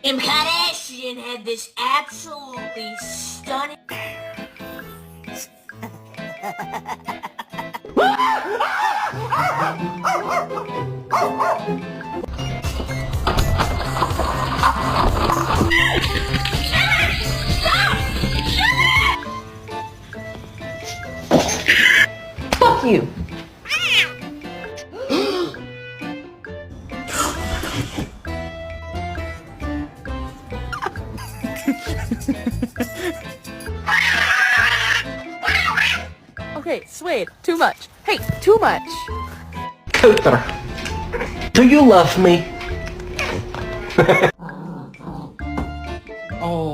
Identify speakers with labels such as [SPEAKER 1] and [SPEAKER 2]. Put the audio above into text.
[SPEAKER 1] Kim Kardashian had this absolutely stunning.
[SPEAKER 2] Fuck you!
[SPEAKER 3] Okay, Suede, too much. Hey, too much.
[SPEAKER 2] Cooper, do you love me?
[SPEAKER 4] Oh.